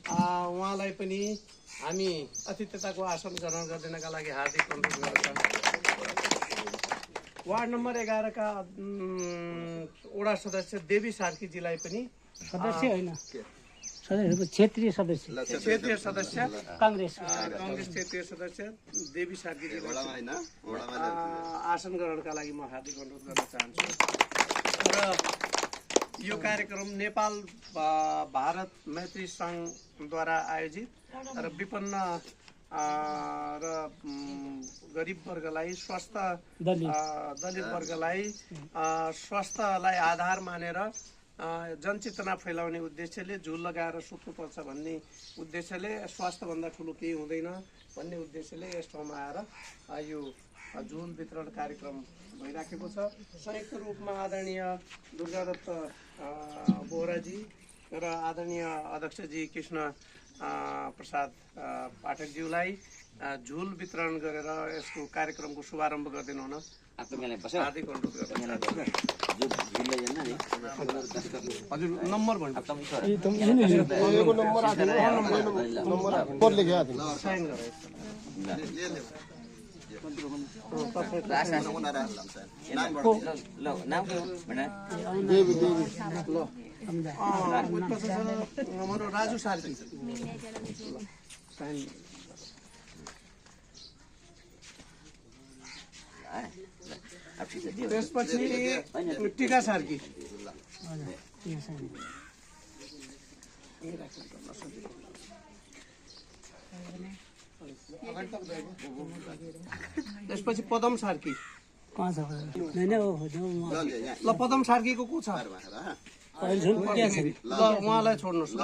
उहाँलाई पनि हामी अतिथ्यताको आसन ग्रहण गरिदिनका लागि हार्दिक अनुरोध गर्दछौँ। वार्ड नम्बर 11 का वडा सदस्य देवी सार्कीजीलाई पनि सदस्य होइन क्षेत्रीय सदस्य कांग्रेस क्षेत्रीय सदस्य देवी सार्कीजीलाई आसन ग्रहणका लागि म हार्दिक अनुरोध गर्न चाहन्छु। र यो कार्यक्रम नेपाल भारत मैत्री सङ्घद्वारा आयोजित र विपन्न र गरिब वर्गलाई दलित वर्गलाई स्वास्थ्यलाई आधार मानेर जनचेतना फैलाउने उद्देश्यले झुल लगाएर सुत्नुपर्छ भन्ने उद्देश्यले स्वास्थ्यभन्दा ठुलो केही हुँदैन भन्ने उद्देश्यले यस ठाउँमा आएर यो झुल वितरण कार्यक्रम भइराखेको छ। संयुक्त रूपमा आदरणीय दुर्गादत्त बोहराजी र आदरणीय अध्यक्षजी कृष्ण प्रसाद पाठकज्यूलाई झुल वितरण गरेर यसको कार्यक्रमको शुभारम्भ गरिदिनु हुन हार्दिक अनुरोध गर्दछु। हजुर नम्बर भन्नु हाम्रो राजु सार्की त्यसपछि टिका सार्की त्यसपछि पदम सार्की ल पदम सार्कीको को छ ल उहाँलाई छोड्नुहोस्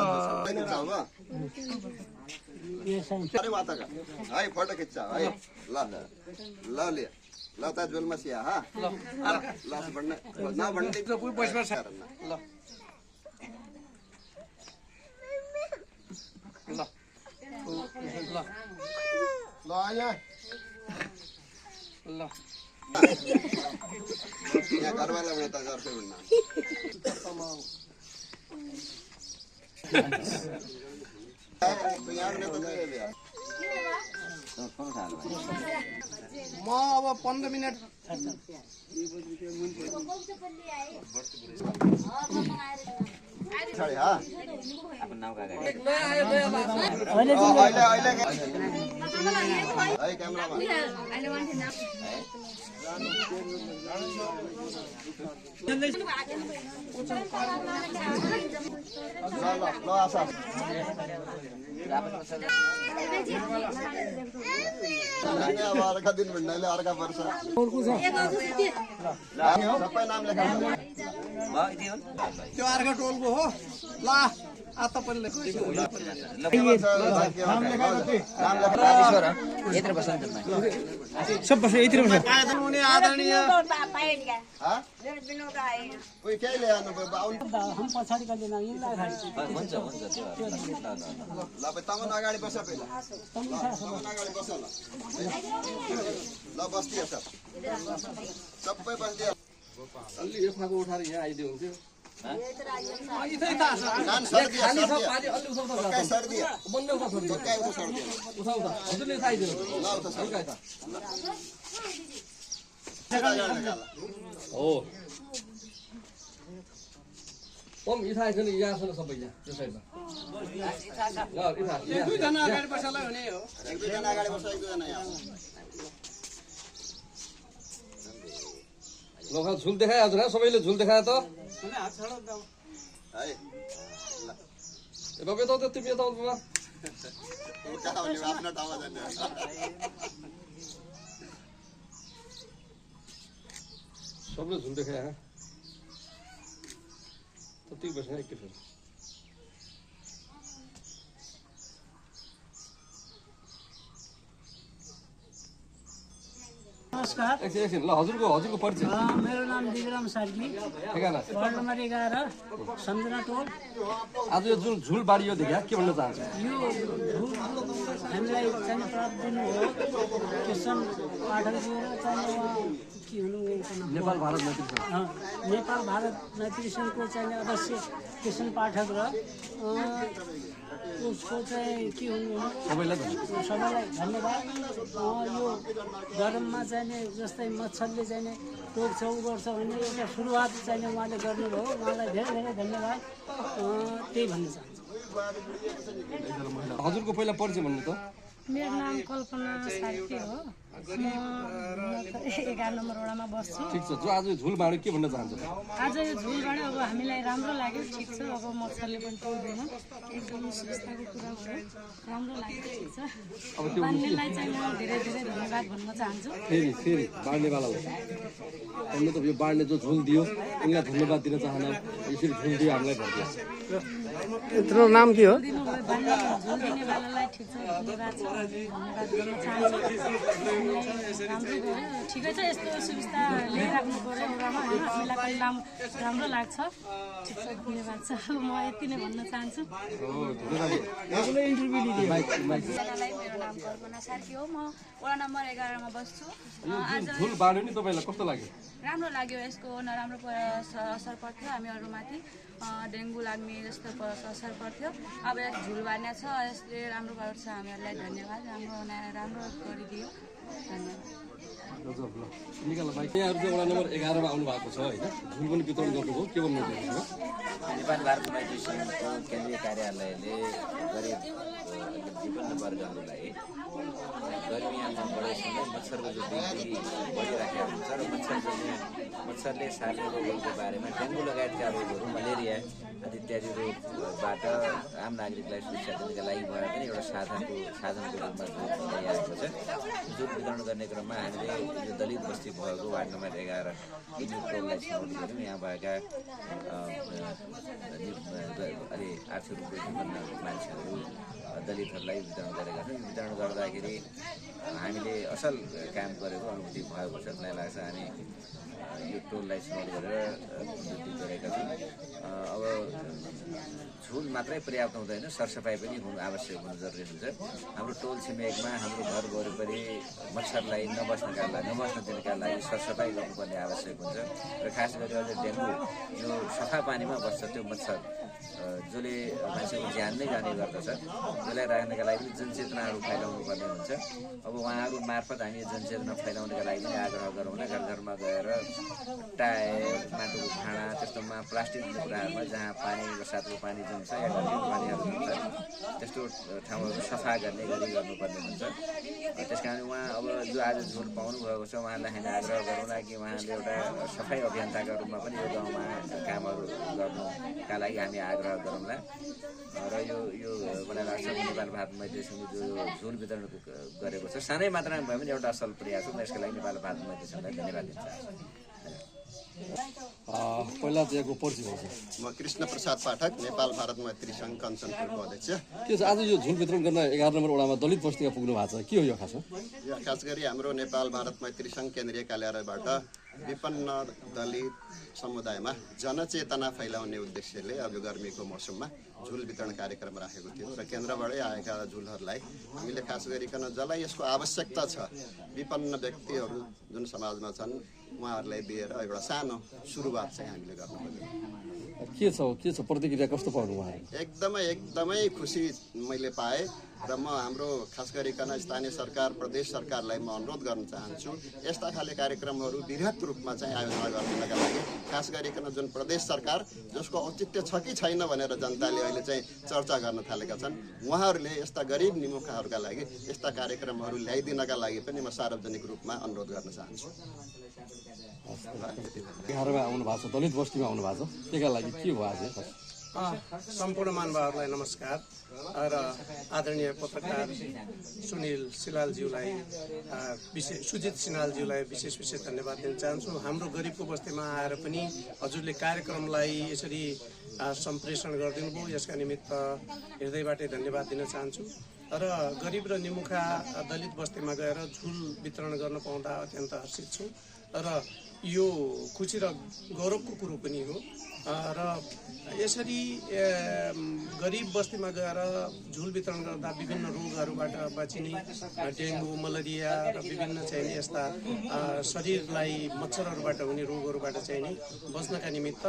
ल त झोलमा सिया हा ल भन्ने नभन्ने कोही पैसा छ ल ल ल ल यहाँ ल यहाँ घरवाला भने त गर्छु भन्न म अब 15 मिनट अर्का दिन भन्नाले अर्का वर्ष सबै नाम लेखा त्यो अर्का टोलको हो ल आ तपाईले आदरणीय कोही केही ल्याउनु ल तमन अगाडि बस पहिला अगाडि बस ल बस्दियो सबै बस्दियो अलि यो फाको उठाएर यहाँ आइदियो हुन्थ्यो दुईजना अगाडि बस्नलाई हुने हो झुल देखाए हजुर सबैले झुल देखाए त बाबा यता तिमी यता बाबा सबले झुल देखाए कति बस्ने एकैचोटि नमस्कार एकछिन ल हजुरको परिचय मेरो नाम दिगराम सार्की वार्ड नम्बर 11 सम्झना टोल। आज यो जुन झुल बाडियो देखा के भन्न चाहन्छु यो झुल हामीलाई चाहिँ प्राप्त दिनु हो किसान पाठकज्यू र चाहिँ के हुनु नेपाल भारत मैत्री सङ्घ नेपाल भारत मैत्री सङ्घको चाहिँ अध्यक्ष किसान पाठक र उसको चाहिँ के हुनु सबैलाई धन्यवाद। सबैलाई धन्यवाद। यो गरममा चाहिँ नि जस्तै मच्छरले चाहिँ नि टोक्छौँ गर्छ भने एउटा सुरुवात चाहिँ उहाँले गर्नुभयो, उहाँलाई धेरै धेरै धन्यवाद। त्यही भन्न चाहन्छु। हजुरको पहिला परिचय भन्नु त। मेरो नाम कल्पना सार्की हो। म 11 नम्बर वडामा बस्छु। ठिक छ, जो आज यो झुल बाँड्यो के भन्न चाहन्छ? आज यो झुल बाँड्यो, अब हामीलाई राम्रो लाग्यो, ठिक छ। अब मच्छरले पनि टोक्दैन, एकदमै सुविस्ताको कुरा भयो, राम्रो लाग्यो, ठिक छ। बाँड्नेलाई चाहिँ म धेरै धेरै धन्यवाद भन्न चाहन्छु। फेरि बाँड्नेवालालाई मतलब यो बाँड्ने जो झुल दियो उनलाई धन्यवाद दिन चाहना। यसरी झुल दियो हामीलाई भनिदियो। यत्रो नाम के हो? दिनुभयो बाँड्ने झुल दिनेवालालाई ठिक छ, धन्यवाद छ, धन्यवाद गर्न चाहन्छु। राम्रो गऱ्यो, ठिकै छ। यस्तो सुविस्ता ल्याइराख्नु पऱ्यो वडामा, होइन? हामीलाई पनि राम्रो लाग्छ, ठिक छ, धन्यवाद छ। म यति नै भन्न चाहन्छु। मेरो नाम कल्पना सार्की हो। म वडा नम्बर 11 मा बस्छु। आज झुल बाँड्यो नि तपाईँलाई कस्तो लाग्यो? राम्रो लाग्यो। यसको नराम्रो असर पर्थ्यो हामीहरूमाथि, डेङ्गु लाग्ने जस्तो असर पर्थ्यो। अब यो झुल बाँड्ने छ, यसले राम्रो गर्छ हामीहरूलाई। धन्यवाद, राम्रो गरिदियो, धन्यवाद। गजब ल निकाल भाइ। यहाँहरू चाहिँ वडा नम्बर 11 मा आउनु भएको छ होइन? झुल पनि वितरण गर्नुभयो, के भन्नु चाहनुहुन्छ? नेपाल भारत मैत्री सङ्घको केन्द्रीय कार्यालयले गरिब विभिन्न वर्गहरूलाई गर्मीयामा बढेसँगै मच्छरको जो बिक्री बढिराखेको हुन्छ र मच्छरले सार्ने रोगहरूको बारेमा डेङ्गु लगायतका रोगहरू, मलेरिया आदि इत्यादि रोगबाट आम नागरिकलाई सुरक्षा दिनका लागि भए पनि एउटा साधनको रूपमा जोड ल्याइआएको छ। जोड वितरण गर्ने क्रममा हामीले यो दलित बस्ती भएको वार्ड नम्बर 11 टोललाई छनौट गऱ्यौँ। यहाँ भएका अलि आर्थिक रूपले विपन्न मान्छेहरू, दलितहरूलाई वितरण गरेका छौँ। वितरण गर्दाखेरि हामीले असल काम गरेको अनुभूति भएको छ। मलाई लाग्छ हामी यो टोललाई छनौट गरेर वृद्धि गरेका छौँ। अब झुल मात्रै पर्याप्त हुँदैन, सरसफाइ पनि आवश्यक हुनु जरुरी हुन्छ। हाम्रो टोल छिमेकमा हाम्रो घर वरिपरि मच्छरलाई नबस्न दिनका लागि सरसफाइ गर्नुपर्ने आवश्यक हुन्छ। र खास गरी अझ डेङ्गु यो सफा पानीमा बस्छ त्यो मच्छर, जसले मान्छेको ज्यान नै जाने गर्दछ। त्यसलाई राख्नका लागि पनि जनचेतनाहरू फैलाउनु पर्ने हुन्छ। अब उहाँहरू मार्फत हामी जनचेतना फैलाउनका लागि पनि आग्रह गरौँ न। घर घरमा गएर टायर, माटोको भाँडा, त्यस्तोमा प्लास्टिकको कुराहरूमा जहाँ पानी, बर्सातको पानी जम्छ या गरीबको पानीहरू जम्छ, त्यस्तो ठाउँहरू सफा गर्ने गरी गर्नुपर्ने हुन्छ। त्यस कारण उहाँ अब जो आज झुल पाउनु भएको छ उहाँलाई हामी आग्रह गरौँला कि उहाँले एउटा सफाइ अभियन्ताका रूपमा पनि यो गाउँमा कामहरू गर्नुका लागि हामी आग्रह गरौँला। र यो मलाई लाग्छ नेपाल भारत मैत्री सङ्घले जो झुल वितरण गरेको छ सानै मात्रामा भए पनि एउटा असल प्रयास हो। म यसको लागि नेपाल भारत मैत्री सङ्घलाई धन्यवाद दिन चाहन्छु। पहिला चाहिँ यहाँको परिचय हुन्छ। म कृष्ण प्रसाद पाठक, नेपाल भारत मैत्री सङ्घ कञ्चनपुरको अध्यक्ष। के छ आज यो झुल वितरण गर्न 11 नम्बर वडामा दलित बस्तीमा पुग्नु भएको छ, के हो यो खास? यो खास गरी हाम्रो नेपाल भारत मैत्री सङ्घ केन्द्रीय कार्यालयबाट विपन्न दलित समुदायमा जनचेतना फैलाउने उद्देश्यले अब यो गर्मीको मौसममा झुल वितरण कार्यक्रम राखेको थियो र केन्द्रबाटै आएका झुलहरूलाई हामीले खास गरिकन जसलाई यसको आवश्यकता छ, विपन्न व्यक्तिहरू जुन समाजमा छन् उहाँहरूलाई दिएर एउटा सानो सुरुवात चाहिँ हामीले गर्नुपर्छ। के छ प्रतिक्रिया कस्तो पाउनु उहाँहरू? एकदमै खुसी मैले पाएँ र म हाम्रो खास गरिकन स्थानीय सरकार, प्रदेश सरकारलाई म अनुरोध गर्न चाहन्छु यस्ता खाले कार्यक्रमहरू वृहत रूपमा चाहिँ आयोजना गर्नका लागि। खास गरिकन जुन प्रदेश सरकार जसको औचित्य छ कि छैन भनेर जनताले अहिले चाहिँ चर्चा गर्न थालेका छन्, उहाँहरूले यस्ता गरिब निमुखाहरूका लागि यस्ता कार्यक्रमहरू ल्याइदिनका लागि पनि म सार्वजनिक रूपमा अनुरोध गर्न चाहन्छु। 11 मा आउनु भएको छ, दलित बस्तीमा आउनु भएको छ, त्यसका लागि के भयो आज? सम्पूर्ण महानुभावहरूलाई नमस्कार र आदरणीय पत्रकार सुजित सिन्हालज्यूलाई विशेष धन्यवाद दिन चाहन्छु। हाम्रो गरिबको बस्तीमा आएर पनि हजुरले कार्यक्रमलाई यसरी सम्प्रेषण गरिदिनु भयो, यसका निमित्त हृदयबाटै धन्यवाद दिन चाहन्छु। र गरिब र निमुखा दलित बस्तीमा गएर झुल वितरण गर्न पाउँदा अत्यन्त हर्षित छु र यो खुसी र गौरवको कुरो पनि हो र यसरी गरिब बस्तीमा गएर झुल वितरण गर्दा विभिन्न रोगहरूबाट बचिने डेङ्गु मलेरिया र विभिन्न चाहिँ नि यस्ता शरीरलाई मच्छरहरूबाट हुने रोगहरूबाट चाहिँ नि बच्नका निमित्त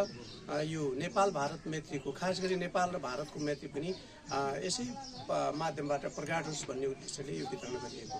यो नेपाल भारत मैत्रीको खास गरी नेपाल र भारतको मैत्री पनि यसै माध्यमबाट प्रगाड होस् भन्ने उद्देश्यले यो वितरण गरिएको।